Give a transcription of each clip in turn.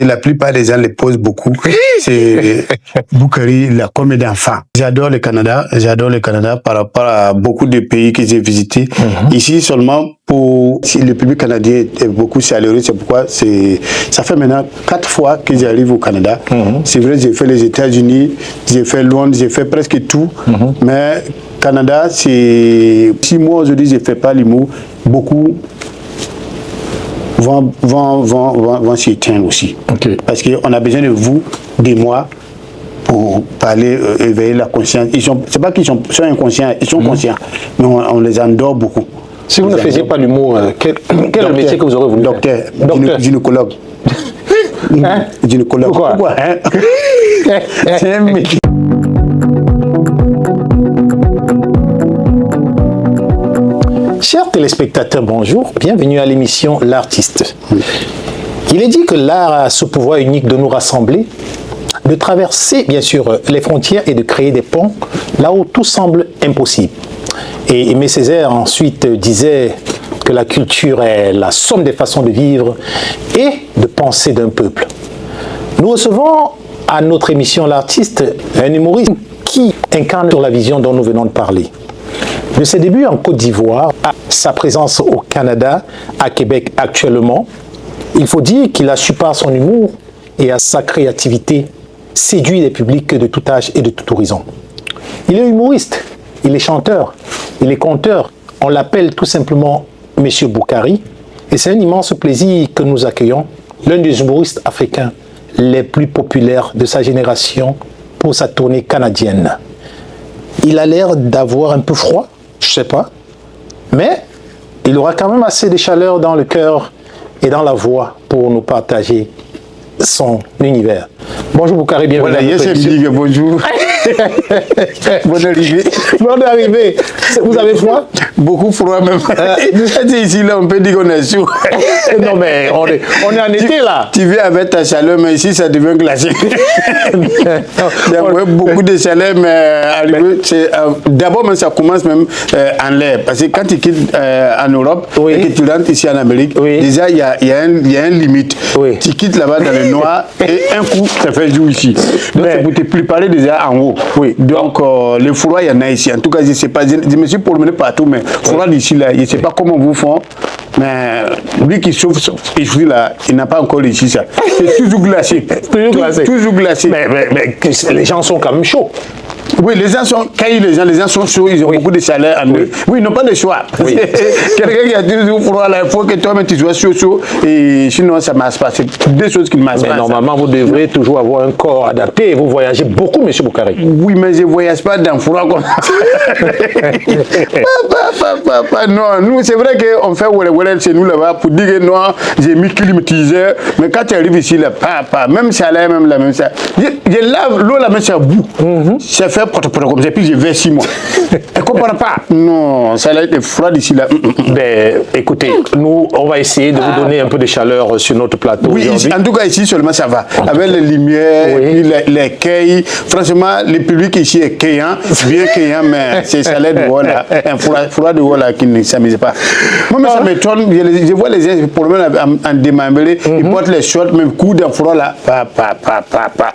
Et la plupart des gens les posent beaucoup. C'est Boukari, il a combien d'enfants? J'adore le Canada par rapport à beaucoup de pays que j'ai visités. Ici seulement, si le public canadien est beaucoup chaleureux, c'est pourquoi ça fait maintenant 4 fois que j'arrive au Canada. C'est vrai, j'ai fait les États-Unis, j'ai fait Londres, j'ai fait presque tout, mais Canada, c'est... Si moi aujourd'hui je ne fais pas l'humour, beaucoup vont s'y éteindre aussi. Parce qu'on a besoin de vous, de moi, pour parler, éveiller la conscience. C'est pas qu'ils sont inconscients, ils sont conscients, mais on les endort beaucoup. Si vous ne faisiez pas l'humour, quel est le métier que vous aurez voulu faire? Docteur. Gynécologue. Gynécologue. Pourquoi C'est un métier. Chers téléspectateurs, bonjour. Bienvenue à l'émission L'Artiste. Il est dit que l'art a ce pouvoir unique de nous rassembler, de traverser bien sûr les frontières et de créer des ponts là où tout semble impossible. Et Aimé Césaire ensuite disait que la culture est la somme des façons de vivre et de penser d'un peuple. Nous recevons à notre émission L'Artiste un humoriste qui incarne sur la vision dont nous venons de parler. De ses débuts en Côte d'Ivoire à sa présence au Canada, à Québec actuellement, il faut dire qu'il a su par son humour et à sa créativité séduire les publics de tout âge et de tout horizon. Il est humoriste, il est chanteur, il est conteur. On l'appelle tout simplement Monsieur Boukari. Et c'est un immense plaisir que nous accueillons l'un des humoristes africains les plus populaires de sa génération pour sa tournée canadienne. Il a l'air d'avoir un peu froid, je sais pas, mais il aura quand même assez de chaleur dans le cœur et dans la voix pour nous partager son univers. Bonjour Boukari, bienvenue. Voilà, bonjour. Bonne arrivée. Bonne arrivée. Vous avez froid? Beaucoup froid même. Ici, là, on peut dire qu'on est chaud. Non, mais on est en été, là. Tu viens avec ta chaleur, mais ici, ça devient glacé. Il y a beaucoup de chaleur, mais d'abord, ça commence même en l'air. Parce que quand tu quittes en Europe et que tu rentres ici en Amérique, déjà, il y a une limite. Tu quittes là-bas dans le noir et un coup, ça fait jour ici. Donc, c'est pour te préparer déjà en haut. Donc, le froid, il y en a ici. En tout cas, je ne sais pas, je me suis promené partout, mais le froid d'ici, là, je ne sais pas comment vous font. Mais lui qui chauffe ici, là, il n'a pas encore réussi ça. C'est toujours glacé. Toujours glacé. Mais les gens sont quand même chauds. Oui, les gens sont caillés, les gens sont chauds, ils ont beaucoup de chaleur en eux. Oui, ils n'ont pas de choix. Quelqu'un qui a toujours froid, là, il faut que toi-même tu sois chaud, et sinon ça ne marche pas. C'est deux choses qui ne marchent pas. Normalement, vous devrez toujours avoir un corps adapté et vous voyagez beaucoup, M. Boukari. Oui, mais je ne voyage pas dans le froid comme ça. Non, nous, c'est vrai qu'on fait Welle chez nous là-bas pour dire que non, j'ai mis climatiseur, mais quand tu arrives ici, là, même chaleur, même la même ça. Je lave l'eau, la même ça bout. Ça fait comme ça, puis je vais 6 mois. Elle ne comprend pas. Non, ça a été froid d'ici là. Ben, écoutez, nous, on va essayer de vous donner un peu de chaleur sur notre plateau. Oui, ici, en tout cas, ici seulement ça va. Avec les lumières, les quais. Franchement, le public ici est cueillant, bien cueillant, mais c'est chaleur de haut là, un froid de haut là qui ne s'amuse pas. Moi, mais ça m'étonne. Je vois les gens, pour le moment, en démembré, ils portent les shorts, même coup d'un froid là.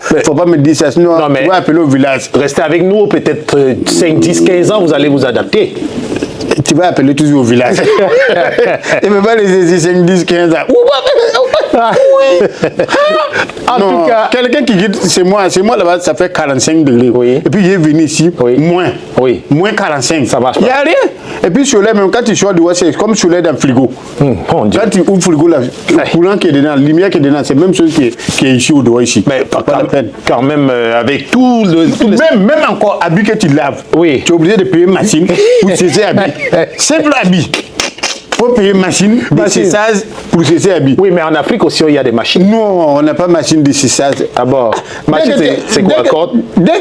Il ne faut pas me dire ça, sinon, on va appeler au village. Restez avec nous, peut-être 5, 10, 15 ans, vous allez vous adapter. Tu vas appeler toujours au village. Et me pas les 5, 10, 15 ans. En tout cas, quelqu'un qui quitte, c'est moi là-bas, ça fait 45 degrés. Et puis il est venu ici, moins 45. Ça marche pas. Il n'y a rien. Et puis soleil, même quand tu sors dehors, c'est comme soleil dans le frigo. Quand tu ouvres le frigo, là, le courant qui est dedans, la lumière qui est dedans, c'est la même chose qui est ici au dehors ici. Mais pas la peine. Quand même, avec tout même encore habits que tu laves, tu es obligé de payer machine pour sécher habits. Simple habit. Il faut payer machine de séchage pour sécher habits. Oui, mais en Afrique aussi, il y a des machines. Non, on n'a pas machine de séchage. Ah bon? Machine, c'est quoi, la corde?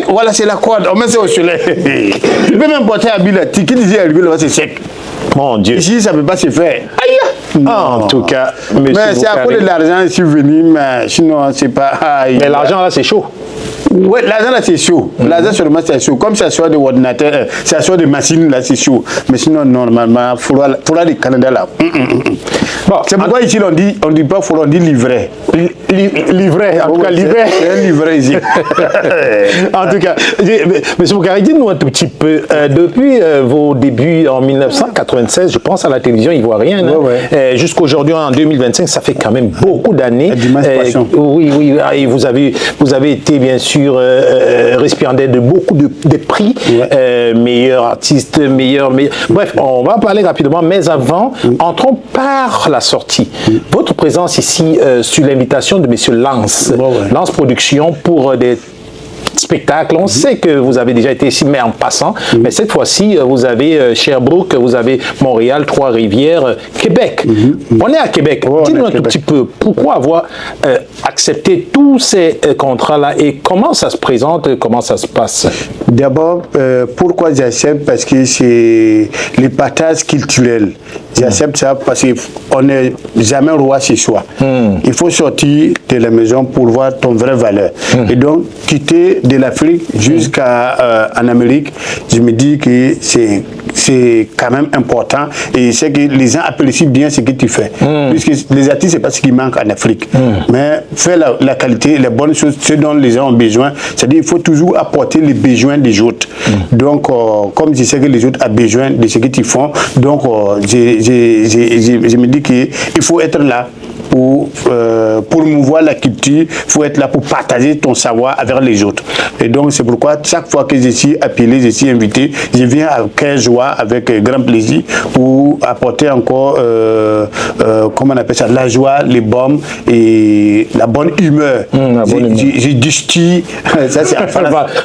Voilà, c'est la corde. On met ça au soleil. Tu peux même porter habit là. Tu quittes ici, arrivé là-bas, c'est sec. Mon Dieu. Ici, ça ne peut pas se faire. Aïe! En tout cas, mais c'est à cause de l'argent ici venu, mais sinon, c'est pas. Mais l'argent là, c'est chaud. Ouais, l'argent là c'est chaud. L'argent seulement c'est chaud. Comme ça soit de ordinateur, ça soit de machines là c'est chaud. Mais sinon normalement, il faudra du Canada là. Bon, c'est pourquoi ici on dit pas on dit livret. Livret, en tout cas livret. C'est un livret ici. En tout cas, M. Boukari, dites-nous un tout petit peu, depuis vos débuts en 1996, je pense à la télévision ivoirienne, jusqu'à aujourd'hui en 2025, ça fait quand même beaucoup d'années. Oui, et vous avez été bien sûr récipiendaire de beaucoup de prix, meilleur artiste, meilleur... Bref, on va en parler rapidement, mais avant, entrons par la sortie. Votre présence ici sur l'invitation de M. Lance, Lance Productions pour des spectacle. On sait que vous avez déjà été ici, mais en passant. Mais cette fois-ci, vous avez Sherbrooke, vous avez Montréal, Trois-Rivières, Québec. On est à Québec. Dites-nous un tout petit peu, pourquoi avoir accepté tous ces contrats-là et comment ça se présente, comment ça se passe? D'abord, pourquoi j'accepte? Parce que c'est les partages culturels. J'accepte ça parce qu'on n'est jamais roi chez soi. Il faut sortir de la maison pour voir ton vraie valeur. Et donc, quitter de l'Afrique jusqu'à en Amérique, je me dis que c'est quand même important et c'est que les gens apprécient bien ce que tu fais. Puisque les artistes, c'est pas ce qui manque en Afrique. Mais faire la qualité, les bonnes choses, ce dont les gens ont besoin, c'est-à-dire qu'il faut toujours apporter les besoins des autres. Donc, comme je sais que les autres ont besoin de ce que tu fais, donc je me dis qu'il faut être là pour promouvoir la culture, il faut être là pour partager ton savoir avec les autres. Et donc, c'est pourquoi chaque fois que je suis appelé, je suis invité, je viens avec quelle joie, avec grand plaisir, pour apporter encore, comment on appelle ça, la joie, les baumes et la bonne humeur. J'ai distille, ça c'est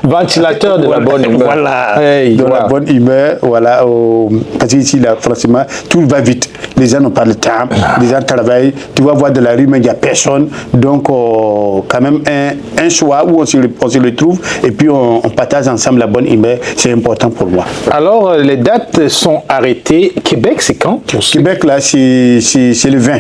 ventilateur de la bonne humeur. Voilà, la bonne humeur, voilà, parce qu'ici, là, franchement, tout va vite. Les gens n'ont pas le temps, les gens travaillent, tu vas voir de la rue, mais il n'y a personne. Donc, quand même, un choix où on se retrouve et puis on partage ensemble la bonne humeur, c'est important pour moi. Alors, les dates sont arrêtées. Québec, c'est quand? Québec, là, c'est le 20.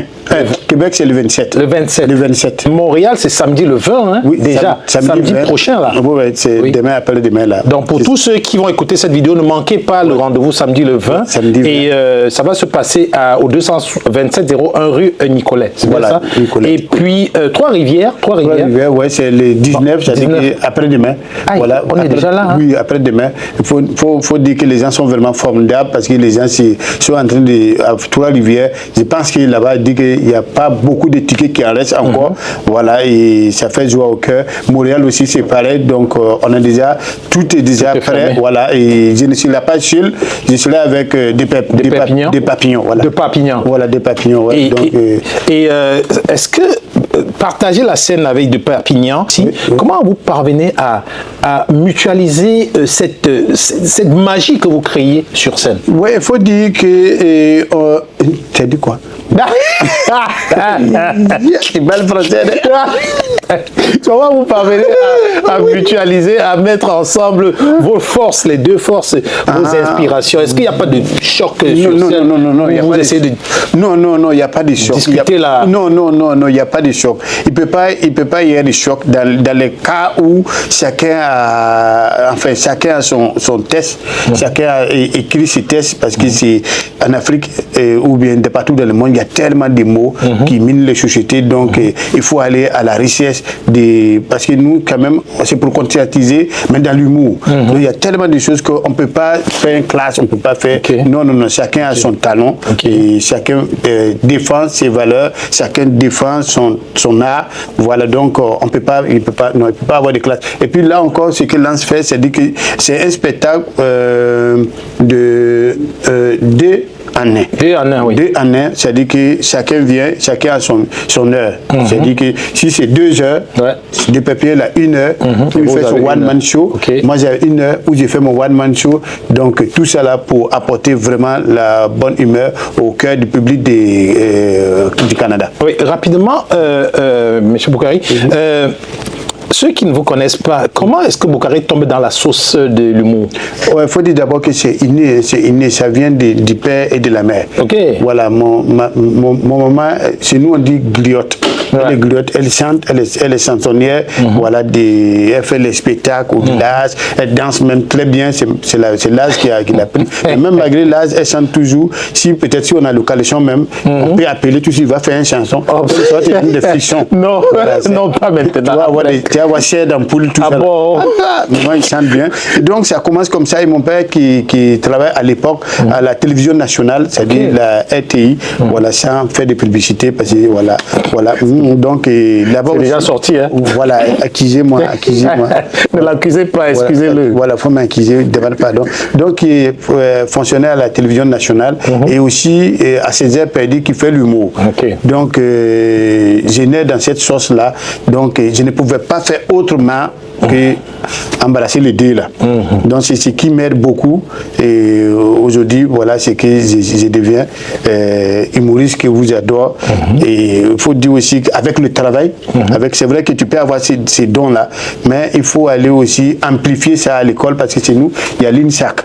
Québec, c'est le 27. Le 27. Le 27. Montréal, c'est samedi le 20, hein? Oui, déjà. Samedi prochain, là. Oui, c'est demain, après-demain, là. Donc, pour tous ceux qui vont écouter cette vidéo, ne manquez pas le rendez-vous samedi le 20. Samedi 20. Et ça va se passer au 227-01 rue Nicolet. C'est voilà, ça? Nicolet. Et puis, Trois-Rivières. Trois-Rivières, oui, c'est le 19, c'est-à-dire après-demain. Voilà, on est déjà là. Hein? Oui, après-demain. Il faut dire que les gens sont vraiment formidables parce que les gens sont en train de... À Trois-Rivières, je pense que là-bas, dit qu'il n'y a pas beaucoup de tickets qui en restent encore. Voilà, et ça fait joie au cœur. Montréal aussi, c'est pareil. Donc, on a déjà... Tout est déjà prêt. Voilà, et je ne suis là pas seul. Je suis là avec des papillons. Voilà. De papillons. Voilà, des papillons. Ouais. Est-ce que partager la scène avec de Perpignan, comment vous parvenez à mutualiser cette magie que vous créez sur scène? Oui, il faut dire que... tu as dit quoi? C'est mal français. Comment vous parvenez à mutualiser, à mettre ensemble vos forces, les deux forces, vos inspirations? Est-ce qu'il n'y a pas de choc sur scène? Non, il n'y a pas de choc. Non, il n'y a pas de choc. Non, il n'y a pas de choc. Il peut pas y avoir de choc dans les cas où chacun a son test, chacun a écrit ses tests parce que c'est en Afrique ou bien de partout dans le monde, il y a tellement de mots qui minent les sociétés, donc il faut aller à la richesse parce que nous, quand même, c'est pour conscientiser, mais dans l'humour. Il y a tellement de choses qu'on ne peut pas faire une classe, on ne peut pas faire. Non, chacun a son talent et chacun défend ses valeurs, chacun défend son art. Voilà, donc il ne peut pas avoir de classe. Et puis là encore, ce que Lance fait, c'est dire que c'est un spectacle de 2 années. 2 années, oui. 2 années, c'est-à-dire que chacun vient, chacun a son heure. C'est-à-dire que si c'est 2 heures, de papier, là, 1 heure, il fait son one-man show. Moi, j'ai 1 heure où j'ai fait mon one-man show. Donc, tout ça là pour apporter vraiment la bonne humeur au cœur du public du Canada. Oui, rapidement, M. Boukari, ceux qui ne vous connaissent pas, comment est-ce que Bouccaré tombe dans la sauce de l'humour? Ouais, il faut dire d'abord que c'est inné, ça vient du père et de la mère. Ok. Voilà, mon maman, chez nous on dit griotte. Elle est griotte, elle chante, elle est chansonnière, voilà, elle fait les spectacles au village, elle danse même très bien, c'est l'âge qui l'a pris. Et même malgré l'âge, elle chante toujours. Peut-être si on a l'occasion même, on peut appeler tout de suite, il va faire une chanson. C'est une des fictions. Non, voilà, non, pas maintenant. Tu vas avoir chair d'ampoule, tout ça. Bon. Maman, il chante bien. Et donc, ça commence comme ça. Et mon père, qui travaille à l'époque à la télévision nationale, c'est-à-dire la RTI, voilà, ça fait des publicités, parce que voilà. Donc, là-bas. C'est déjà sorti, hein? Voilà, accusez-moi. Ne l'accusez pas, excusez-le. Voilà, il faut m'accuser, pardon. Donc, il est fonctionnaire à la télévision nationale et aussi à ses heures perdues qui fait l'humour. Donc, je nais dans cette sauce-là. Donc, je ne pouvais pas faire autrement que embrasser les deux là. Donc c'est ce qui m'aide beaucoup et aujourd'hui voilà c'est que je deviens humoriste que vous adore et il faut dire aussi qu'avec le travail, c'est vrai que tu peux avoir ces dons là, mais il faut aller aussi amplifier ça à l'école parce que chez nous il y a l'INSAC.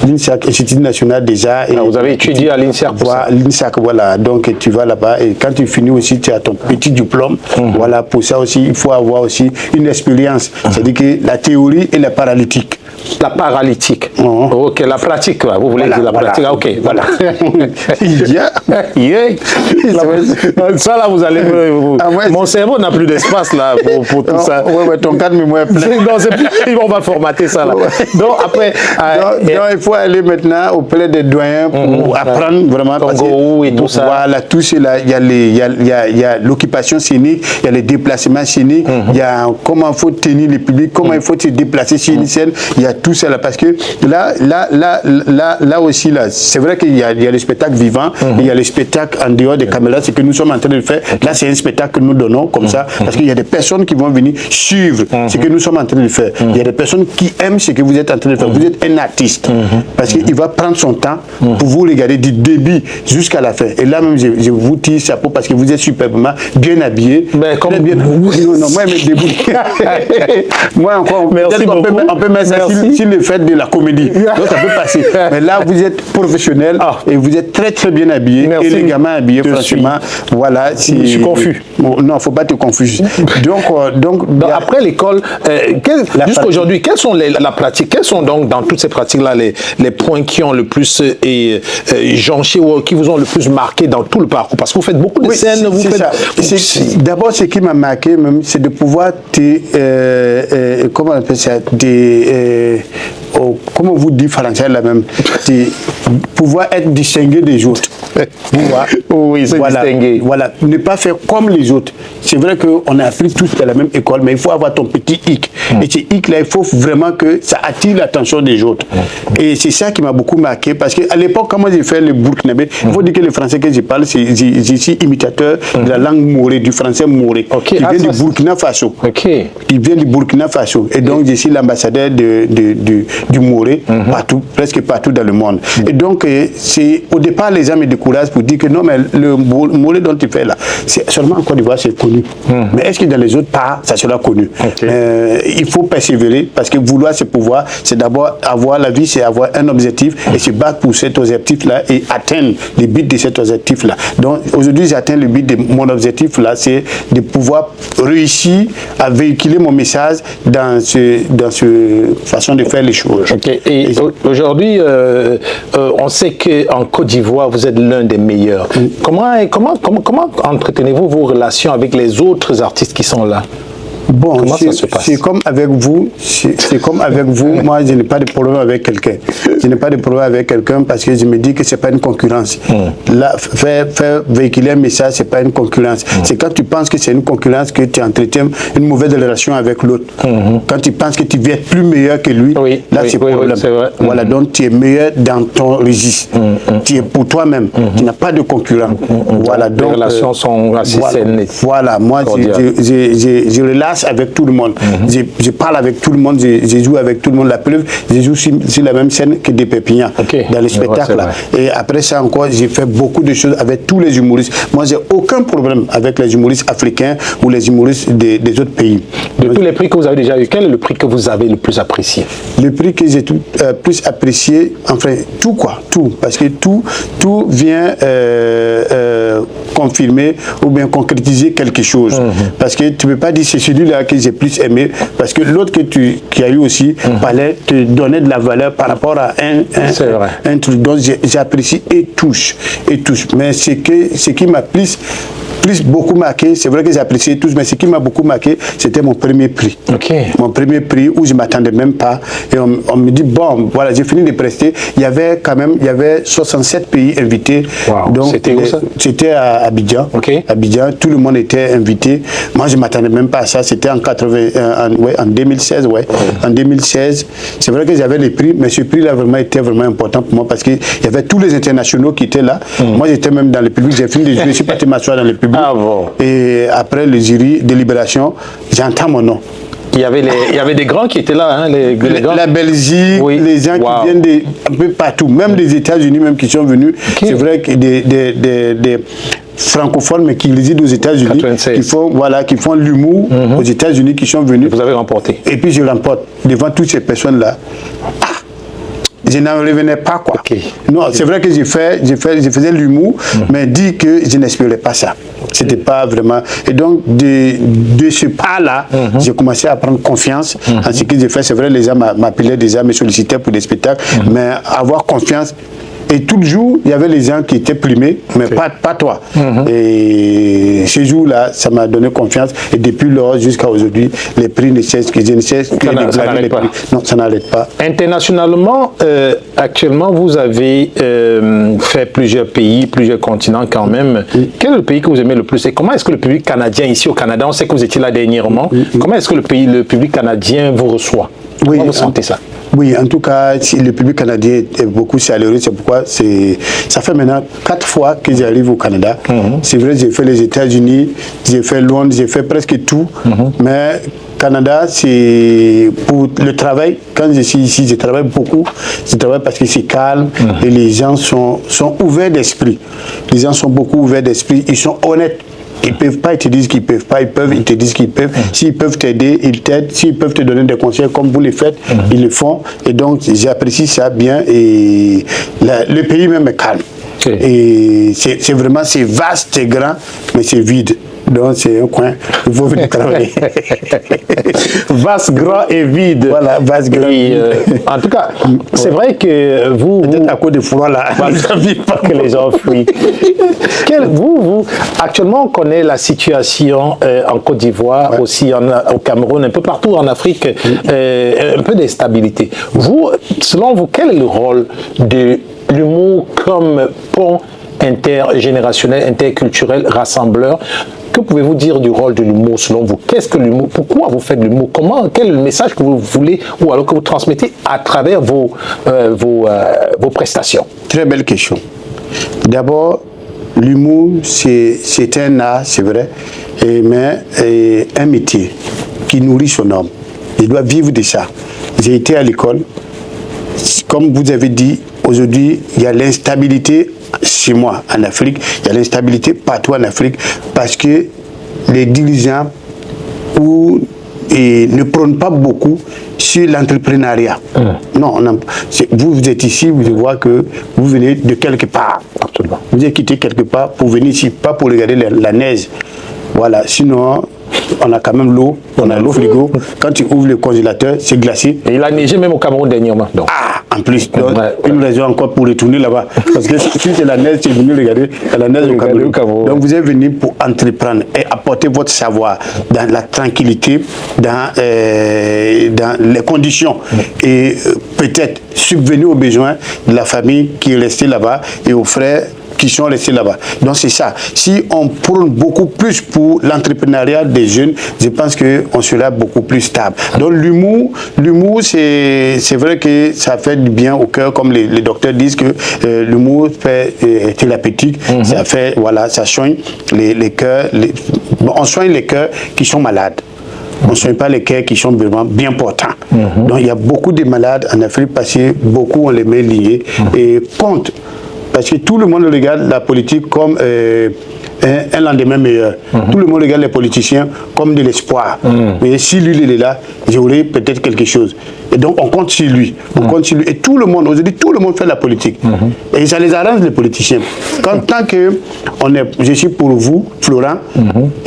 L'INSAC, Institut national déjà. Et vous avez étudié à l'INSAC pour ça? L'INSAC, voilà. Donc tu vas là-bas et quand tu finis aussi, tu as ton petit diplôme. Voilà, pour ça aussi, il faut avoir aussi une expérience. C'est-à-dire que la théorie et la paralytique. La paralytique. Ok, la pratique, vous voulez dire la pratique. Ok, voilà. Ça là, vous allez. Mon cerveau n'a plus d'espace là pour tout ça. Ouais, ton cadre mémoire plein. Non, c'est plus. On va formater ça là. Donc après. Donc, il faut aller maintenant auprès des doyens pour apprendre vraiment. Congo et tout ça. Voilà, tout cela. Il y a l'occupation scénique, il y a les déplacements scéniques, il y a comment il faut tenir le public, comment il faut se déplacer sur une scène. Il y a tout ça là, parce que là aussi, là, c'est vrai qu'il y a le spectacle vivant, il y a le spectacle en dehors des caméras, c'est que nous sommes en train de faire. Là, c'est un spectacle que nous donnons comme ça, parce qu'il y a des personnes qui vont venir suivre ce que nous sommes en train de faire. Il y a des personnes qui aiment ce que vous êtes en train de faire. Vous êtes un artiste, parce qu'il va prendre son temps pour vous regarder du début jusqu'à la fin. Et là même, je vous tire chapeau parce que vous êtes superbement bien habillé. Mais comme bien. Non, moi, je me débrouille. Moi, encore, on peut mettre ça sur le fait de la comédie. Donc, ça peut passer. Mais là, vous êtes professionnel et vous êtes très, très bien habillé. Merci. Élégamment habillé, franchement. Voilà. Je suis confus. Non, il ne faut pas te confuser. Donc après l'école, jusqu'à aujourd'hui, quelles sont la pratique? Quels sont donc dans toutes ces pratiques-là les points qui ont le plus jonché ou qui vous ont le plus marqué dans tout le parcours? Parce que vous faites beaucoup de scènes. D'abord, ce qui m'a marqué, même, c'est de pouvoir comment on appelle ça, comment vous dites français là même, pouvoir être distingué des autres. Oui, c'est distingué. Voilà, ne pas faire comme les autres. C'est vrai qu'on a appris tous à la même école, mais il faut avoir ton petit hic. Et ce hic là, il faut vraiment que ça attire l'attention des autres. Et c'est ça qui m'a beaucoup marqué, parce qu'à l'époque, quand moi j'ai fait le burkinabé, il faut dire que le français que je parle, je suis imitateur de la langue morée, du français moré, qui vient du Burkina Faso. Il vient du Burkina Faso. Et donc, je suis l'ambassadeur du moré presque partout dans le monde. Et donc, au départ, les gens me découragent pour dire que non, mais le moré dont tu fais là, seulement en Côte d'Ivoire, c'est connu. Mais est-ce que dans les autres parts, ça sera connu? Il faut persévérer, parce que vouloir ce pouvoir, c'est d'abord avoir la vie, c'est avoir un objectif et se battre pour cet objectif-là et atteindre le but de cet objectif-là. Donc, aujourd'hui, j'atteins le but de mon objectif-là, c'est de pouvoir réussir à véhiculer mon message dans ce façon de faire les choses. Et aujourd'hui, on sait qu'en Côte d'Ivoire, vous êtes l'un des meilleurs. Comment entretenez-vous vos relations avec les autres artistes qui sont là? Bon, c'est comme avec vous. Moi, je n'ai pas de problème avec quelqu'un. Je n'ai pas de problème avec quelqu'un parce que je me dis que c'est pas une concurrence. Là, faire véhiculer un message, c'est pas une concurrence. C'est quand tu penses que c'est une concurrence que tu entretiens une mauvaise relation avec l'autre. Quand tu penses que tu vas être plus meilleur que lui, là c'est problème. Voilà, donc tu es meilleur dans ton registre. Tu es pour toi-même. Tu n'as pas de concurrent. Voilà, donc les relations sont assez saines. Voilà, moi, je relâche passe avec tout le monde. Je parle avec tout le monde, je joue avec tout le monde. La preuve, je joue sur la même scène que des Pépiniens dans les spectacles. Là. Et après ça encore, j'ai fait beaucoup de choses avec tous les humoristes. Moi, j'ai aucun problème avec les humoristes africains ou les humoristes des autres pays. De tous les prix que vous avez déjà eu, quel est le prix que vous avez le plus apprécié? Le prix que j'ai plus apprécié, enfin, tout quoi, tout. Parce que tout vient confirmer ou bien concrétiser quelque chose. Parce que tu ne peux pas dire c'est celui-là que j'ai plus aimé, parce que l'autre qui a eu aussi fallait te donner de la valeur par rapport à un truc. Donc j'apprécie et touche. Mais ce qui m'a plus beaucoup marqué, c'est vrai que j'ai apprécié tous, mais ce qui m'a beaucoup marqué, c'était mon premier prix. Mon premier prix où je ne m'attendais même pas. Et on me dit, bon, voilà, j'ai fini de prester. Il y avait 67 pays invités. Wow. Donc c'était où ça? C'était à Abidjan. Abidjan, tout le monde était invité. Moi, je ne m'attendais même pas à ça. C'était en 2016. En 2016, c'est vrai que j'avais les prix, mais ce prix-là était vraiment important pour moi parce qu'il y avait tous les internationaux qui étaient là. Moi, j'étais même dans le public. J'ai fini de jouer. Je suis parti m'asseoir dans le public. Ah bon. Et après le jury délibération, j'entends mon nom. Il y avait des grands qui étaient là, hein, les grands. La Belgique, les gens qui viennent un peu partout, même des États-Unis même qui sont venus. C'est vrai que des francophones mais qui résident aux États-Unis, qui font l'humour aux États-Unis, qui sont venus. Vous avez remporté. Et puis je remporte devant toutes ces personnes-là. Je n'en revenais pas, quoi. Non, c'est vrai que je faisais l'humour, mais dit que je n'espérais pas ça. C'était pas vraiment. Et donc, de ce pas-là, j'ai commencé à prendre confiance en ce que j'ai fait. C'est vrai, les gens m'appelaient déjà, me sollicitaient pour des spectacles, mais avoir confiance. Et tout le jour, il y avait les gens qui étaient primés, mais pas toi. Et ce jour-là, ça m'a donné confiance. Et depuis lors, jusqu'à aujourd'hui, les prix ne cessent que je ne cesse que de déclarer les prix. Non, ça n'arrête pas. Internationalement, actuellement, vous avez fait plusieurs pays, plusieurs continents quand même. Quel est le pays que vous aimez le plus? Et comment est-ce que le public canadien, ici au Canada, on sait que vous étiez là dernièrement, comment est-ce que le public canadien vous reçoit? Comment vous sentez ça? Oui, en tout cas, le public canadien est beaucoup chaleureux. C'est pourquoi ça fait maintenant 4 fois que j'arrive au Canada. C'est vrai, j'ai fait les États-Unis, j'ai fait Londres, j'ai fait presque tout. Mais Canada, c'est pour le travail. Quand je suis ici, je travaille beaucoup. Je travaille parce que c'est calme et les gens sont ouverts d'esprit. Les gens sont beaucoup ouverts d'esprit. Ils sont honnêtes. Ils ne peuvent pas, ils te disent qu'ils ne peuvent pas, ils te disent qu'ils peuvent. S'ils peuvent t'aider, ils t'aident. S'ils peuvent te donner des conseils comme vous les faites, ils le font. Et donc, j'apprécie ça bien. Et le pays même est calme. Et c'est vraiment, c'est vaste, c'est grand, mais c'est vide. Donc, c'est un coin, il faut venir travailler. Vaste, grand et vide. Voilà, vaste, grand et vide. En tout cas, c'est vrai que vous à cause de froid, là, ça ne vit pas que les gens fuient. Actuellement, on connaît la situation en Côte d'Ivoire, aussi au Cameroun, un peu partout en Afrique, un peu d'instabilité. Vous, selon vous, quel est le rôle de l'humour comme pont intergénérationnel, interculturel, rassembleur? Que pouvez-vous dire du rôle de l'humour selon vous? Qu'est-ce que l'humour? Pourquoi vous faites de l'humour? Quel est le message que vous voulez ou alors que vous transmettez à travers vos prestations? Très belle question. D'abord, l'humour, c'est un art, c'est vrai, mais un métier qui nourrit son homme. Il doit vivre de ça. J'ai été à l'école. Comme vous avez dit, aujourd'hui, il y a l'instabilité chez moi en Afrique, il y a l'instabilité partout en Afrique parce que les dirigeants ne prônent pas beaucoup sur l'entrepreneuriat. Non, vous êtes ici, vous voyez que vous venez de quelque part. Absolument. Vous êtes quitté quelque part pour venir ici, pas pour regarder la neige. Voilà, sinon, on a quand même l'eau, on a l'eau frigo. Quand tu ouvres le congélateur, c'est glacé. Et il a neigé même au Cameroun dernièrement. Donc. Ah, en plus, donc, une raison encore pour retourner là-bas. Parce que si c'est la neige, tu es venu regarder la neige au Cameroun. Donc vous êtes venu pour entreprendre et apporter votre savoir dans la tranquillité, dans les conditions. Et peut-être subvenir aux besoins de la famille qui est restée là-bas et aux frères qui sont restés là-bas. Donc c'est ça. Si on prône beaucoup plus pour l'entrepreneuriat des jeunes, je pense qu'on sera beaucoup plus stable. Donc l'humour, c'est vrai que ça fait du bien au cœur, comme les docteurs disent que l'humour fait thérapeutique, ça fait, voilà, ça soigne les cœurs, on soigne les cœurs qui sont malades. On ne soigne pas les cœurs qui sont vraiment bien portants. Donc il y a beaucoup de malades en Afrique parce que beaucoup on les met liés et compte. Parce que tout le monde regarde la politique comme un lendemain meilleur. Tout le monde regarde les politiciens comme de l'espoir. Mais si lui, il est là, j'aurai peut-être quelque chose. Et donc, on compte sur lui. On compte sur lui. Et tout le monde, aujourd'hui, tout le monde fait la politique. Et ça les arrange, les politiciens. Tant que je suis pour vous, Florent,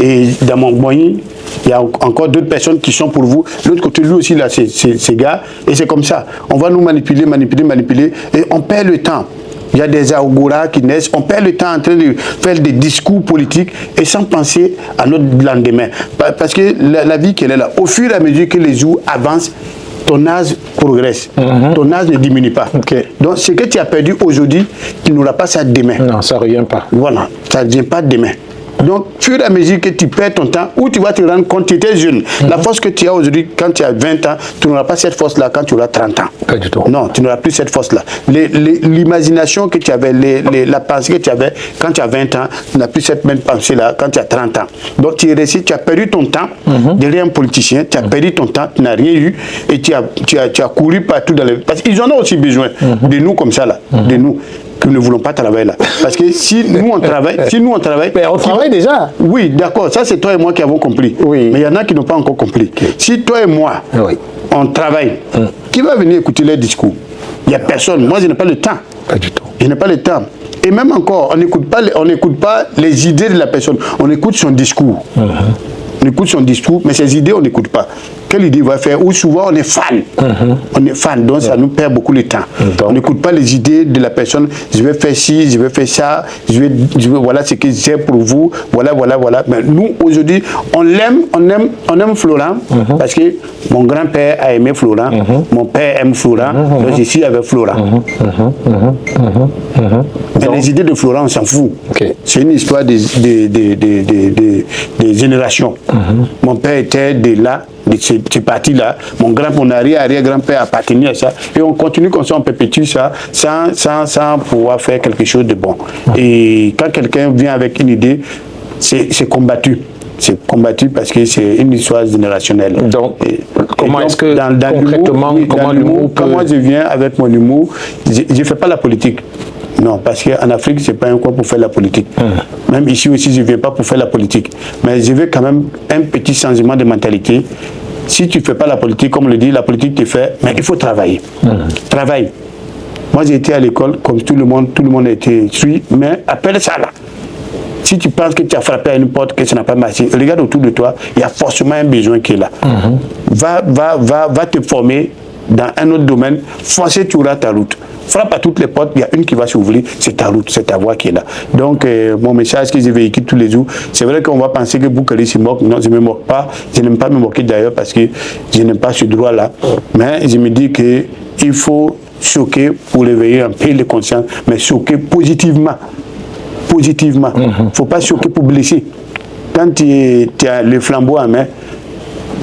et dans mon moyen, il y a encore d'autres personnes qui sont pour vous. L'autre côté, lui aussi, là, ces gars. Et c'est comme ça. On va nous manipuler. Et on perd le temps. Il y a des agoras qui naissent. On perd le temps en train de faire des discours politiques et sans penser à notre lendemain. Parce que la vie qu'elle est là, au fur et à mesure que les jours avancent, ton âge progresse. Ton âge ne diminue pas. Donc, ce que tu as perdu aujourd'hui, tu n'auras pas ça demain. Non, ça ne revient pas. Voilà, ça ne vient pas demain. Donc, au fur et à mesure que tu perds ton temps, ou tu vas te rendre compte que tu étais jeune. La force que tu as aujourd'hui, quand tu as 20 ans, tu n'auras pas cette force-là quand tu auras 30 ans. Pas du tout. Non, tu n'auras plus cette force-là. L'imagination que tu avais, la pensée que tu avais quand tu as 20 ans, tu n'as plus cette même pensée-là quand tu as 30 ans. Donc, tu es resté, tu as perdu ton temps derrière un politicien, tu as perdu ton temps, tu n'as rien eu, et tu as couru partout dans les... Parce qu'ils en ont aussi besoin de nous comme ça, là, de nous. Que nous ne voulons pas travailler là. Parce que si nous on travaille, mais on travaille déjà. Oui, d'accord, ça c'est toi et moi qui avons compris. Oui. Mais il y en a qui n'ont pas encore compris. Si toi et moi, on travaille, qui va venir écouter les discours? Il n'y a personne. Moi, je n'ai pas le temps. Pas du tout. Je n'ai pas le temps. Et même encore, on n'écoute pas les idées de la personne. On écoute son discours. On écoute son discours, mais ses idées, on n'écoute pas. Quelle idée il va faire? Ou souvent, on est fan. On est fan, donc ça nous perd beaucoup de temps. On n'écoute pas les idées de la personne. Je vais faire ci, je vais faire ça, voilà ce que j'ai pour vous, voilà. Mais nous, aujourd'hui, on aime Florent, parce que mon grand-père a aimé Florent, mon père aime Florent, donc je suis avec Florent. Mais les idées de Florent, on s'en fout. C'est une histoire des générations. Mon père était de là, de ce parti-là. Mon arrière-grand-père appartenait à ça. Et on continue comme ça, on perpétue ça sans pouvoir faire quelque chose de bon. Et quand quelqu'un vient avec une idée, c'est combattu. C'est combattu parce que c'est une histoire générationnelle. Donc, comment est-ce que concrètement, comment je viens avec mon humour, je ne fais pas la politique. Non, parce qu'en Afrique, ce n'est pas un coin pour faire la politique. Même ici aussi, je ne viens pas pour faire la politique. Mais je veux quand même un petit changement de mentalité. Si tu ne fais pas la politique, comme on le dit, la politique te fait, mais il faut travailler. Travaille. Moi, j'ai été à l'école, comme tout le monde a été instruit, mais appelle ça là. Si tu penses que tu as frappé à une porte, que ça n'a pas marché, regarde autour de toi, il y a forcément un besoin qui est là. Va te former dans un autre domaine, forcément tu auras ta route. Frappe à toutes les portes, il y a une qui va s'ouvrir, c'est ta route, c'est ta voie qui est là. Donc, mon message que je véhicule tous les jours, c'est vrai qu'on va penser que Boukari se moque. Non, je ne me moque pas. Je n'aime pas me moquer d'ailleurs parce que je n'aime pas ce droit-là. Mais je me dis qu'il faut choquer pour éveiller un peu les consciences, mais choquer positivement. Positivement. Il ne faut pas choquer pour blesser. Quand tu as le flambeau en main,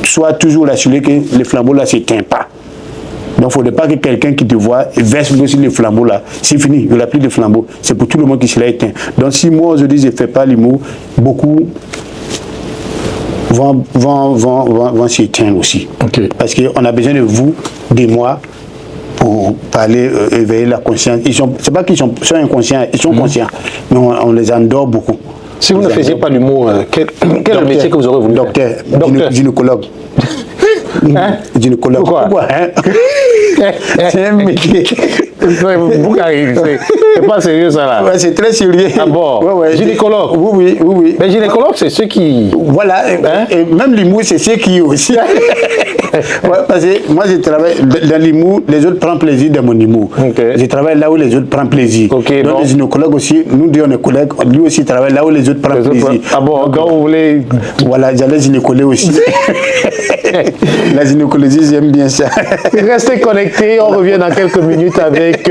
sois toujours assuré que le flambeau là ne s'éteint pas. Donc, il ne faudrait pas que quelqu'un qui te voit verse aussi le flambeau là. C'est fini, il n'y aura plus de flambeau. C'est pour tout le monde qui sera éteint. Donc, si moi aujourd'hui je ne fais pas l'humour, beaucoup vont s'éteindre aussi. Parce qu'on a besoin de vous, de moi, pour parler, éveiller la conscience. C'est pas qu'ils sont inconscients, ils sont conscients, mais on les endort beaucoup. Si vous ne faisiez pas l'humour, quel est le métier que vous aurez voulu faire? Docteur. Gynécologue. Gynécologue. Pourquoi c'est un métier. C'est pas sérieux ça là. Ouais, c'est très sérieux. Ah bon? Gynécologue. Oui. Mais gynécologue, c'est ceux qui. Voilà. Et même l'humour, c'est ceux qui aussi. Parce que moi, je travaille dans l'humour, les autres prennent plaisir dans mon humour. Je travaille là où les autres prennent plaisir. Donc, les gynécologues aussi, nous deux, on est collègues, lui aussi travaille là où les autres prennent plaisir. Ah bon, quand vous voulez. Voilà, j'allais gynécologue aussi. La gynécologie, j'aime bien ça. Restez connectés, on revient dans quelques minutes avec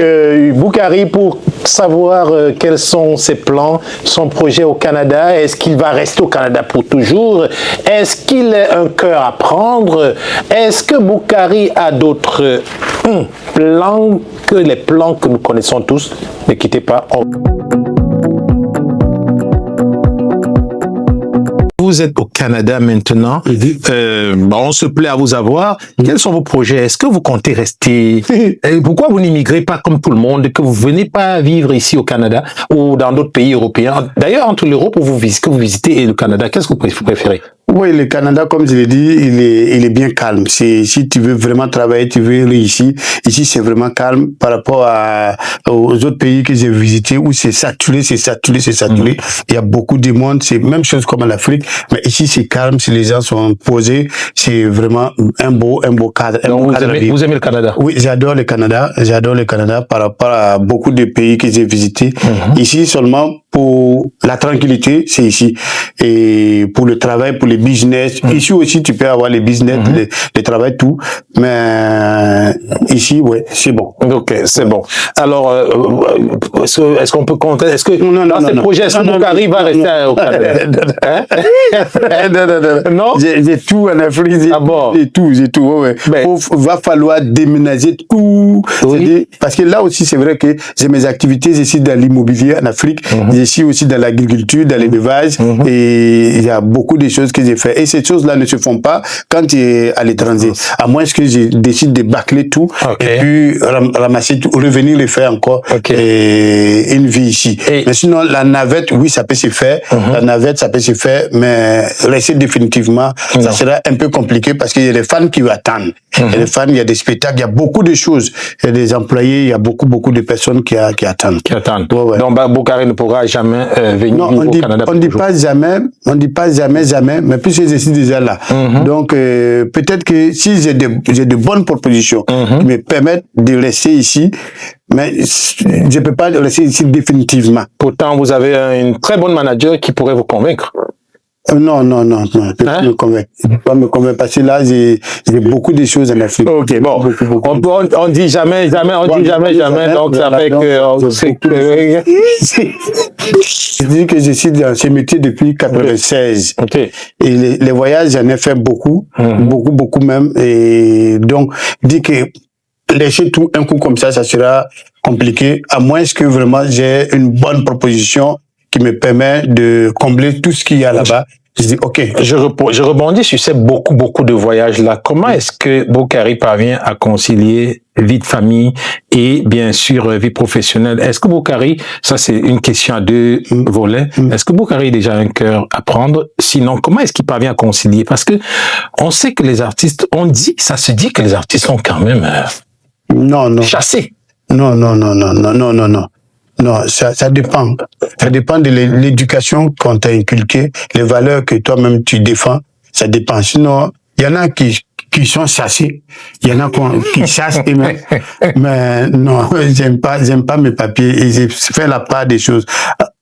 Boukari pour savoir quels sont ses plans, son projet au Canada. Est-ce qu'il va rester au Canada pour toujours? Est-ce qu'il a un cœur à prendre? Est-ce que Boukari a d'autres plans que les plans que nous connaissons tous? Ne quittez pas. vous êtes au Canada maintenant, on se plaît à vous avoir. Quels sont vos projets? Est-ce que vous comptez rester? Pourquoi vous n'immigrez pas comme tout le monde, que vous venez pas vivre ici au Canada ou dans d'autres pays européens? D'ailleurs, entre l'Europe où vous visitez et le Canada, qu'est-ce que vous préférez? Oui, le Canada, comme je l'ai dit, il est bien calme. Si tu veux vraiment travailler, tu veux réussir, ici c'est vraiment calme par rapport aux autres pays que j'ai visités où c'est saturé. Il y a beaucoup de monde, c'est même chose comme en Afrique, mais ici c'est calme, si les gens sont posés, c'est vraiment un beau cadre. Donc vous aimez le Canada? Oui, j'adore le Canada par rapport à beaucoup de pays que j'ai visités. Ici seulement pour la tranquillité, c'est ici. Et pour le travail, pour les business, ici aussi tu peux avoir les business, le travail, tout. Mais ici, ouais, c'est bon. Ok, c'est bon. Alors, est-ce qu'on peut compter? Est-ce que dans ces projets, est-ce que Boukari va rester au Canada? Non. J'ai tout en Afrique. J'ai tout. Ouais. Va falloir déménager tout. Oui. Parce que là aussi, c'est vrai que j'ai mes activités ici dans l'immobilier en Afrique. Je suis aussi dans l'agriculture, dans l'élevage. Et il y a beaucoup de choses que j'ai fait. Et ces choses-là ne se font pas quand tu es à l'étranger. À moins que je décide de bâcler tout et puis ramasser tout, revenir le faire encore et une vie ici. Mais sinon, la navette, oui, ça peut se faire. La navette, ça peut se faire, mais rester définitivement, ça sera un peu compliqué parce qu'il y a des fans qui attendent. Il y a des fans, il y a des spectacles, il y a beaucoup de choses. Il y a des employés, il y a beaucoup de personnes qui attendent. Ouais. Donc, Boukari ne pourra jamais venir au Canada. On ne dit pas jamais, mais puisque je suis déjà là. Donc, peut-être que si j'ai de bonnes propositions qui me permettent de rester ici, mais je ne peux pas rester ici définitivement. Pourtant, vous avez une très bonne manager qui pourrait vous convaincre. Non, pas me convaincre. Pas me convaincre parce que là, j'ai beaucoup de choses en Afrique. Ok, bon. On dit jamais, donc ça fait que je dis que je suis dans ce métier depuis 96. Et les voyages, j'en ai fait beaucoup même. Et donc, dit que laisser tout un coup comme ça sera compliqué, à moins que vraiment j'ai une bonne proposition qui me permet de combler tout ce qu'il y a là-bas. Je dis, OK. Je rebondis sur ces beaucoup de voyages-là. Comment est-ce que Boukari parvient à concilier vie de famille et, bien sûr, vie professionnelle? Est-ce que Boukari, ça c'est une question à deux volets, est-ce que Boukari a déjà un cœur à prendre? Sinon, comment est-ce qu'il parvient à concilier? Parce que on sait que les artistes, ça se dit que les artistes sont quand même chassés. Non. Non, ça dépend. Ça dépend de l'éducation qu'on t'a inculquée, les valeurs que toi-même tu défends. Ça dépend. Sinon, il y en a qui sont chassés. Il y en a qui chassent eux-mêmes. Mais non, j'aime pas mes papiers et j'ai fait la part des choses.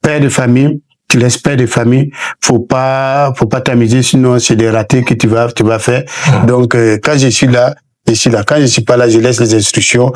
Père de famille, tu laisses père de famille. Faut pas t'amuser, sinon c'est des ratés que tu vas faire. Donc, quand je suis là, quand je suis pas là, je laisse les instructions,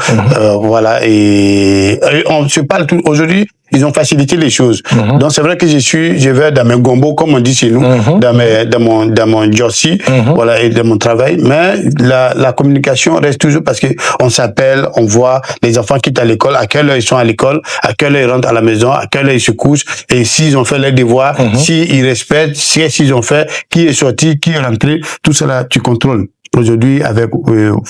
voilà, et on se parle tout. Aujourd'hui, ils ont facilité les choses. Donc c'est vrai que je vais dans mes gombo, comme on dit chez nous, dans mon jersey, voilà, et dans mon travail. Mais la communication reste toujours parce que on s'appelle, on voit les enfants quittent à l'école, à quelle heure ils sont à l'école, à quelle heure ils rentrent à la maison, à quelle heure ils se couchent, et s'ils ont fait leurs devoirs, s'ils respectent, s'ils ont fait, qui est sorti, qui est rentré, tout cela, tu contrôles. Aujourd'hui, avec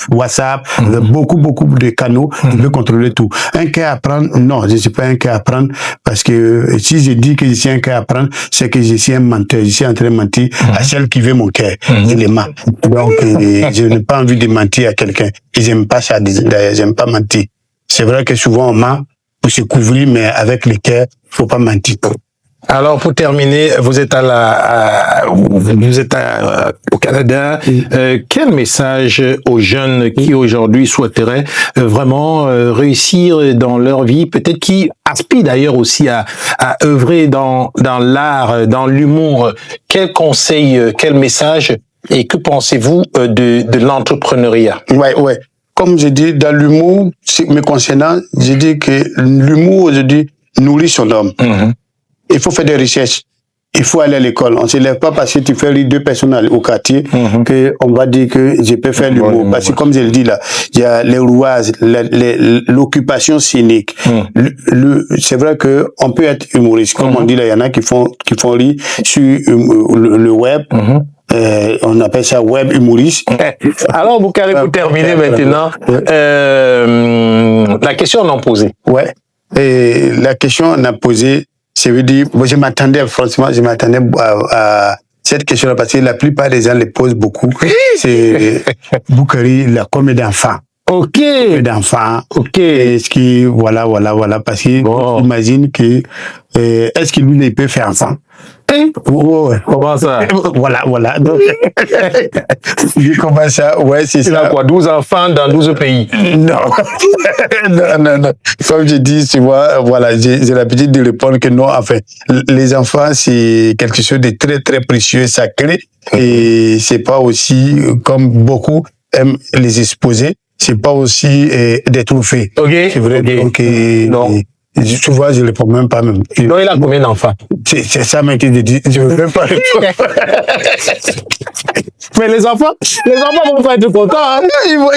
WhatsApp, avec beaucoup de canaux, tu peux contrôler tout. Un cas à prendre, non, je ne suis pas un cas à prendre, parce que si je dis que je suis un cas à prendre, c'est que je suis un menteur, je suis en train de mentir à celle qui veut mon cœur. Je les mens. Donc, je n'ai pas envie de mentir à quelqu'un. Et j'aime pas ça, d'ailleurs, j'aime pas mentir. C'est vrai que souvent on ment pour se couvrir, mais avec le cœur, faut pas mentir. Alors, pour terminer, vous êtes au Canada. Quel message aux jeunes qui aujourd'hui souhaiteraient vraiment réussir dans leur vie, peut-être qui aspirent d'ailleurs aussi à œuvrer dans l'art, dans l'humour? Quel conseil, quel message et que pensez-vous de l'entrepreneuriat? Ouais. Comme je dis, dans l'humour, me concernant, je dis que l'humour aujourd'hui nourrit son homme. Il faut faire des recherches. il faut aller à l'école. On ne se lève pas parce que tu fais rire 2 personnes au quartier que on va dire que je peux faire l'humour. Parce que comme je le dis là, il y a les rouages, l'occupation cynique. C'est vrai que on peut être humoriste. Comme on dit là, il y en a qui font rire sur le web. On appelle ça web humoriste. Alors, Boukari, pour terminer maintenant, la question non posée. Ouais. Et la question on a posée, ça veut dire, je m'attendais, franchement, à cette question-là parce que la plupart des gens les posent beaucoup. C'est Boukari, la combien d'enfants? Ok. D'enfants. Ok. Est-ce que, voilà, parce que, imagine que, est-ce que lui, il peut faire enfant? Ouais. Comment ça? Voilà. Donc, comment ça? Ouais, c'est ça. Il a quoi, 12 enfants dans 12 pays? Non. non. Comme je dis, tu vois, voilà, j'ai l'habitude de répondre que non, enfin, les enfants, c'est quelque chose de très, très précieux, sacré, et c'est pas aussi, comme beaucoup aiment les exposer, c'est pas aussi des trophées. Ok. C'est vrai, donc, non. Tu vois, je ne réponds même pas même. Non, il a combien d'enfants? C'est ça, mec, qui dit, je ne veux même pas répondre. Mais les enfants vont pas être contents, hein?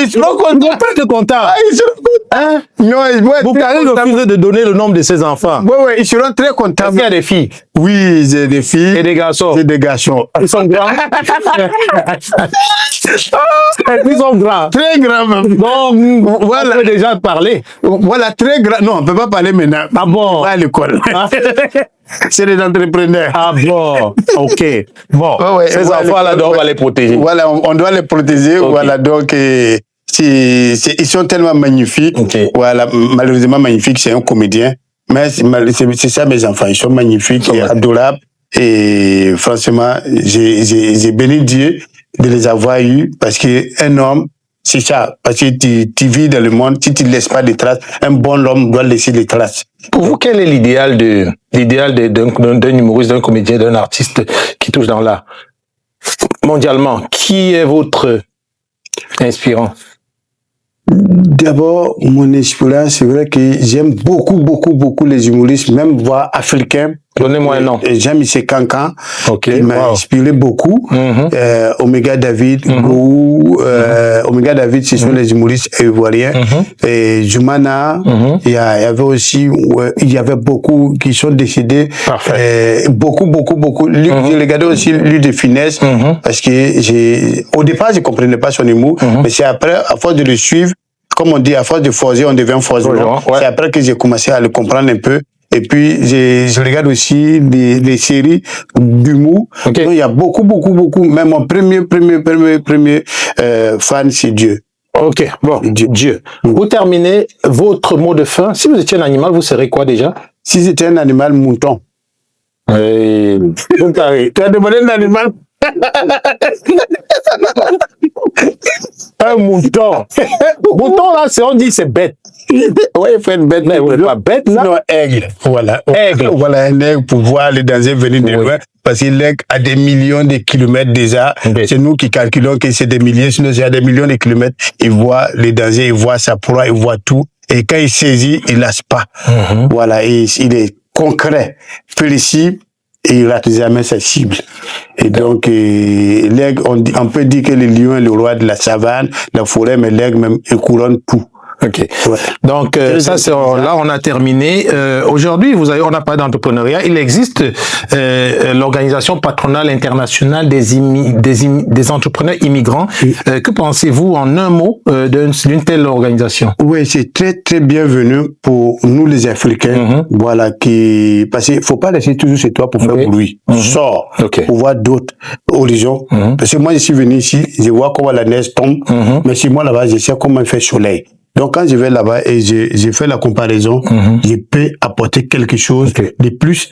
Ils seront pas être contents. Ils seront contents. Hein? Non, Boukari refuse de donner le nombre de ses enfants. Ouais, ils seront très contents. Il y a des filles. Oui, j'ai des filles. Et des garçons. J'ai des garçons. Ils sont grands. Ils sont grands. Très grands même. Donc, voilà. On peut déjà parler. Voilà, très grand. Non, on ne peut pas parler maintenant. Ah bon? Pas à l'école. C'est des entrepreneurs. Ah bon? Ok. Bon. Ces enfants-là, on va les protéger. Voilà, on doit les protéger. Okay. Voilà, donc, ils sont tellement magnifiques. Okay. Voilà, malheureusement magnifiques, c'est un comédien. Mais c'est ça, mes enfants. Ils sont magnifiques et adorables. Et franchement, j'ai béni Dieu de les avoir eus parce qu'un homme, c'est ça. Parce que tu vis dans le monde, si tu ne laisses pas de traces, un bon homme doit laisser des traces. Pour vous, quel est l'idéal d'un humoriste, d'un comédien, d'un artiste qui touche dans l'art? Mondialement, qui est votre inspirant? D'abord, mon inspiration, c'est vrai que j'aime beaucoup les humoristes, même voire africains. Donnez-moi un nom. Jean-Michel Cancan, okay. qui m'a inspiré beaucoup. Omega David, Omega David, ce sont les humoristes ivoiriens. Et Jumana, il y avait aussi, il y avait beaucoup qui sont décédés. Beaucoup. J'ai regardé aussi lui de finesse, parce que au départ, je comprenais pas son humour, mais c'est après, à force de le suivre, comme on dit, à force de forger, on devient forgeron. C'est après que j'ai commencé à le comprendre un peu. Et puis, je regarde aussi des séries d'humour. Okay. Donc, il y a beaucoup. Même mon premier fan, c'est Dieu. Ok, bon, Dieu. Vous terminez votre mot de fin. Si vous étiez un animal, vous serez quoi déjà? Si j'étais un animal, mouton. Hey. Tu as demandé un animal? Un mouton. Mouton, là, on dit c'est bête. Oui, il faut une bête. Mais vous n'êtes pas bête, là? Non, aigle. Voilà. Aigle. Voilà, un aigle pour voir les dangers venir de loin. Parce que l'aigle a des millions de kilomètres déjà. C'est nous qui calculons que c'est des milliers. Sinon, il y a des millions de kilomètres. Il voit les dangers, il voit sa proie, il voit tout. Et quand il saisit, il lâche pas. Voilà. Et il est concret, précis. Et il rate jamais sa cible. Et donc, l'aigle, on peut dire que le lion est le roi de la savane, la forêt, mais l'aigle même, il couronne tout. Ok. Ouais. Donc ça c'est là on a terminé. Aujourd'hui on a parlé d'entrepreneuriat. Il existe l'organisation patronale internationale des entrepreneurs immigrants. Que pensez-vous en un mot d'une telle organisation? Oui, c'est très bienvenu pour nous les Africains. Voilà, parce qu'il faut pas laisser toujours chez toi pour faire bruit. Sors pour voir d'autres horizons. Parce que moi je suis venu ici, je vois comment la neige tombe, mais si moi là-bas je sais comment il fait soleil. Donc, quand je vais là-bas et j'ai fait la comparaison, je peux apporter quelque chose de plus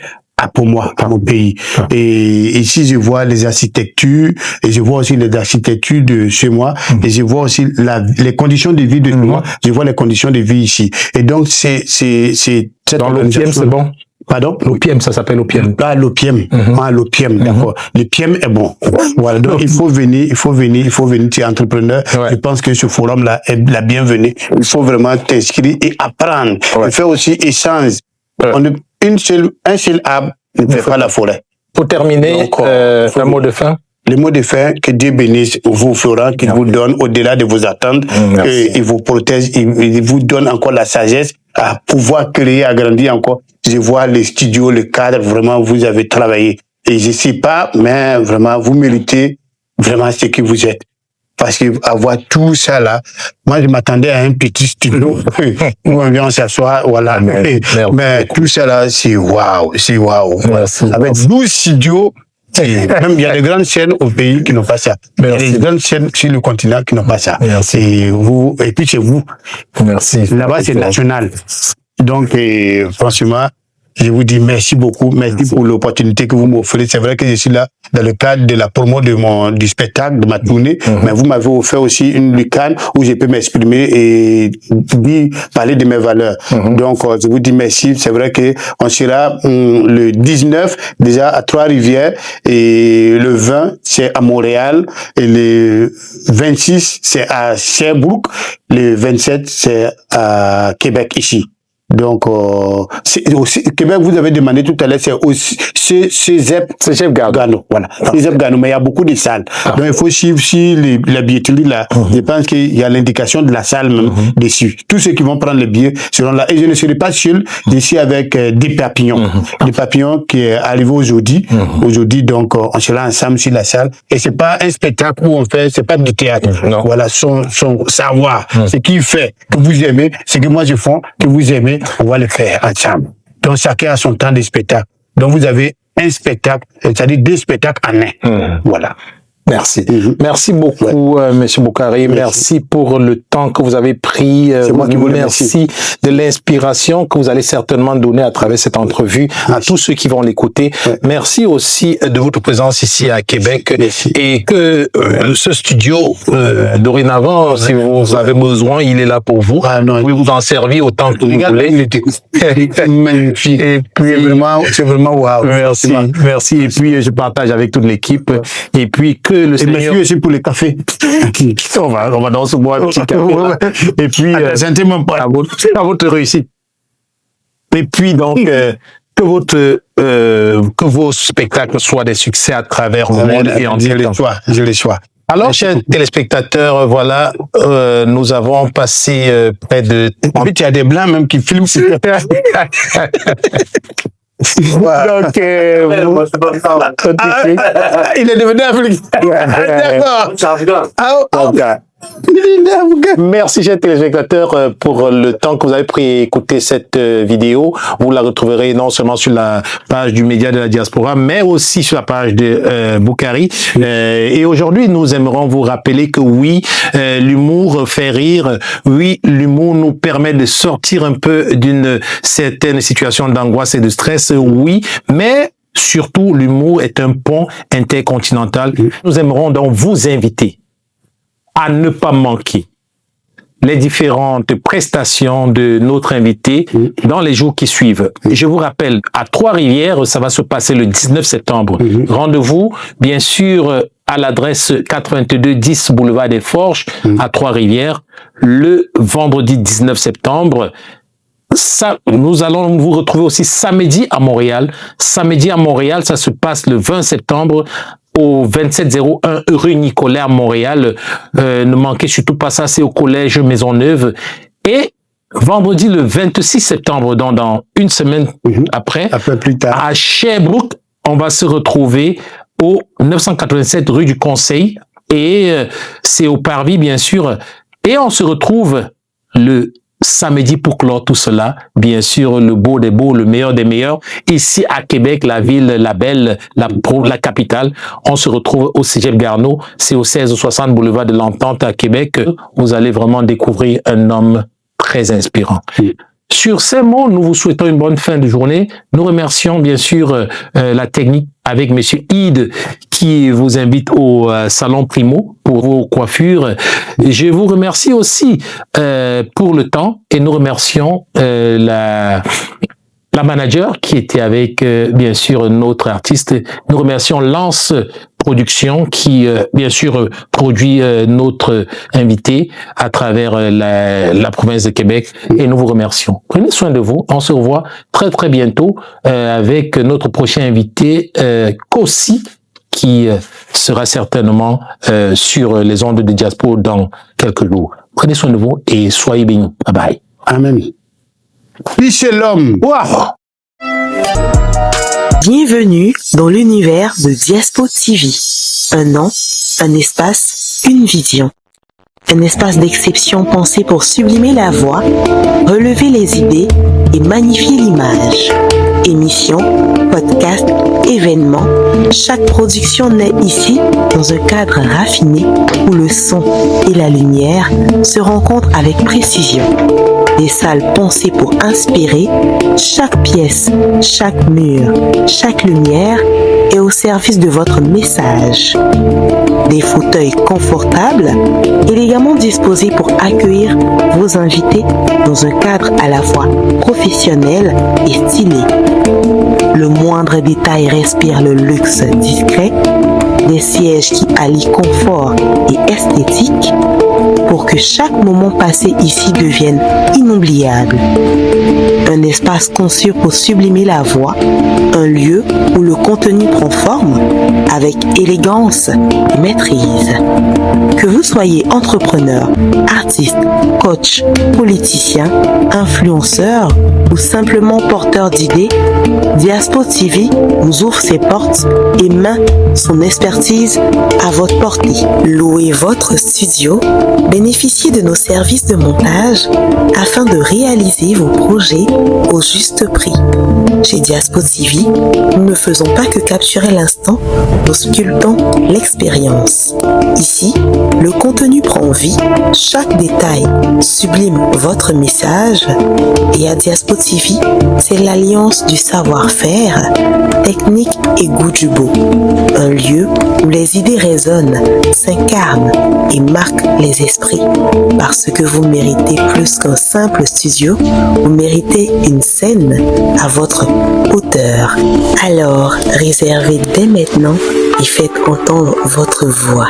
pour moi, à mon pays. Et ici, je vois les architectures, et je vois aussi les architectures de chez moi, et je vois aussi les conditions de vie de chez moi, je vois les conditions de vie ici. Et donc, c'est dans l'OPM, c'est bon? Pardon? L'opium, ça s'appelle l'opium. Ah, l'opium. Ah, l'opium, d'accord. L'opium est bon. Voilà. Donc, il faut venir, tu es entrepreneur. Je pense que ce forum-là est la bienvenue. Il faut vraiment t'inscrire et apprendre. Il faut aussi échange. Un seul arbre ne fait pas la forêt. Pour terminer, Donc, un mot de fin. Le mot de fin, que Dieu bénisse vous, Florent, qu'il vous donne au-delà de vos attentes, il vous protège, il vous donne encore la sagesse à pouvoir créer, agrandir encore. Je vois les studios, le cadre, vraiment, vous avez travaillé. Et je sais pas, mais vraiment, vous méritez vraiment ce que vous êtes. Parce que avoir tout ça là, moi je m'attendais à un petit studio où on vient s'asseoir, voilà. Mais tout ça là, c'est waouh, c'est waouh. Avec 12 studios, même il y a des grandes chaînes au pays qui n'ont pas ça. Il y a des grandes chaînes sur le continent qui n'ont pas ça. Et vous, et puis c'est vous. Merci. Là-bas c'est national. Donc franchement, je vous dis merci beaucoup, merci pour l'opportunité que vous m'offrez. C'est vrai que je suis là dans le cadre de la promo du spectacle, de ma tournée, mais vous m'avez offert aussi une lucane où je peux m'exprimer et parler de mes valeurs. Donc, je vous dis merci. C'est vrai que on sera le 19 déjà à Trois-Rivières et le 20 c'est à Montréal et le 26 c'est à Sherbrooke, le 27 c'est à Québec ici. Donc, aussi, Québec, vous avez demandé tout à l'heure, c'est aussi Cégep Garneau. Voilà. Cégep Garneau, mais il y a beaucoup de salles. Donc, il faut suivre la billetterie là. Je pense qu'il y a l'indication de la salle même dessus. Tous ceux qui vont prendre le billet seront là. Et je ne serai pas seul ici avec des papillons. Des papillons qui est arrivé aujourd'hui. Aujourd'hui, donc, on sera ensemble sur la salle. Et c'est pas un spectacle où on fait, c'est pas du théâtre. Voilà, son savoir. Ce qu'il fait, que vous aimez, ce que moi je fais, que vous aimez, on va le faire ensemble. Donc, chacun a son temps de spectacle. Donc, vous avez un spectacle, c'est-à-dire 2 spectacles en un. Voilà. Merci. Merci beaucoup, Monsieur Boukari. Merci pour le temps que vous avez pris. C'est moi qui vous remercie de l'inspiration que vous allez certainement donner à travers cette entrevue à tous ceux qui vont l'écouter. Merci aussi de votre présence ici à Québec et que ce studio, dorénavant, si vous avez besoin, il est là pour vous. Vous pouvez vous en servir autant que vous voulez. Il était magnifique. Et puis, c'est vraiment waouh. Merci. Et puis, je partage avec toute l'équipe. Et puis, que le Seigneur... Et merci aussi pour les cafés. on va dans ce bois un petit café. Et puis, à votre réussite. Et puis, donc, que vos spectacles soient des succès à travers le monde et en direct. Je les choix. Alors, chers téléspectateurs, voilà, nous avons passé près de... En fait, il y a des blancs même qui filment. Donc, il est devenu africain. D'accord. Merci, chers téléspectateurs, pour le temps que vous avez pris à écouter cette vidéo. Vous la retrouverez non seulement sur la page du Média de la Diaspora, mais aussi sur la page de Boukari. Et aujourd'hui, nous aimerons vous rappeler que oui, l'humour fait rire. Oui, l'humour nous permet de sortir un peu d'une certaine situation d'angoisse et de stress. Oui, mais surtout, l'humour est un pont intercontinental. Nous aimerons donc vous inviter à ne pas manquer les différentes prestations de notre invité dans les jours qui suivent. Je vous rappelle, à Trois-Rivières, ça va se passer le 19 septembre. Rendez-vous, bien sûr, à l'adresse 8210 boulevard des Forges, à Trois-Rivières, le vendredi 19 septembre. Ça, nous allons vous retrouver aussi samedi à Montréal. Samedi à Montréal, ça se passe le 20 septembre au 2701 rue Nicolas à Montréal. Ne manquez surtout pas ça, c'est au collège Maisonneuve. Et vendredi le 26 septembre, donc dans une semaine après, un peu plus tard, à Sherbrooke, on va se retrouver au 987 rue du Conseil. Et c'est au Parvis, bien sûr. Et on se retrouve le samedi pour clore tout cela, bien sûr, le beau des beaux, le meilleur des meilleurs. Ici à Québec, la ville, la belle, la capitale, on se retrouve au Cégep Garneau, c'est au 1660 boulevard de l'Entente à Québec. Vous allez vraiment découvrir un homme très inspirant. Sur ces mots, nous vous souhaitons une bonne fin de journée. Nous remercions bien sûr la technique avec Monsieur Ide qui vous invite au Salon Primo pour vos coiffures. Je vous remercie aussi pour le temps et nous remercions la manager qui était avec, bien sûr, notre artiste. Nous remercions Lance Production qui, bien sûr, produit notre invité à travers la province de Québec et nous vous remercions. Prenez soin de vous. On se revoit très, très bientôt avec notre prochain invité, Kossi, qui sera certainement sur les ondes de Diaspora dans quelques jours. Prenez soin de vous et soyez bénis. Bye bye. Amen. Peace et l'homme. Wow. Bienvenue dans l'univers de Diaspora TV. Un nom, un espace, une vision. Un espace d'exception pensé pour sublimer la voix, relever les idées et magnifier l'image. Émissions, podcasts, événements, chaque production naît ici dans un cadre raffiné où le son et la lumière se rencontrent avec précision. Des salles pensées pour inspirer, chaque pièce, chaque mur, chaque lumière est au service de votre message. Des fauteuils confortables, élégamment disposés pour accueillir vos invités dans un cadre à la fois professionnel et stylé. Le moindre détail respire le luxe discret, des sièges qui allient confort et esthétique pour que chaque moment passé ici devienne inoubliable. Un espace conçu pour sublimer la voix, un lieu où le contenu prend forme avec élégance et maîtrise. Que vous soyez entrepreneur, artiste, coach, politicien, influenceur ou simplement porteur d'idées, Diaspora TV vous ouvre ses portes et met son expertise à votre portée. Louez votre studio, bénéficiez de nos services de montage afin de réaliser vos projets au juste prix. Chez Diaspora TV, nous ne faisons pas que capturer l'instant, nous sculptons l'expérience. Ici, le contenu prend vie, chaque détail sublime votre message et à Diaspora TV, c'est l'alliance du savoir-faire, technique et goût du beau. Un lieu où les idées résonnent, s'incarnent et marquent les esprits. Parce que vous méritez plus qu'un simple studio, vous méritez une scène à votre hauteur. Alors, réservez dès maintenant et faites entendre votre voix.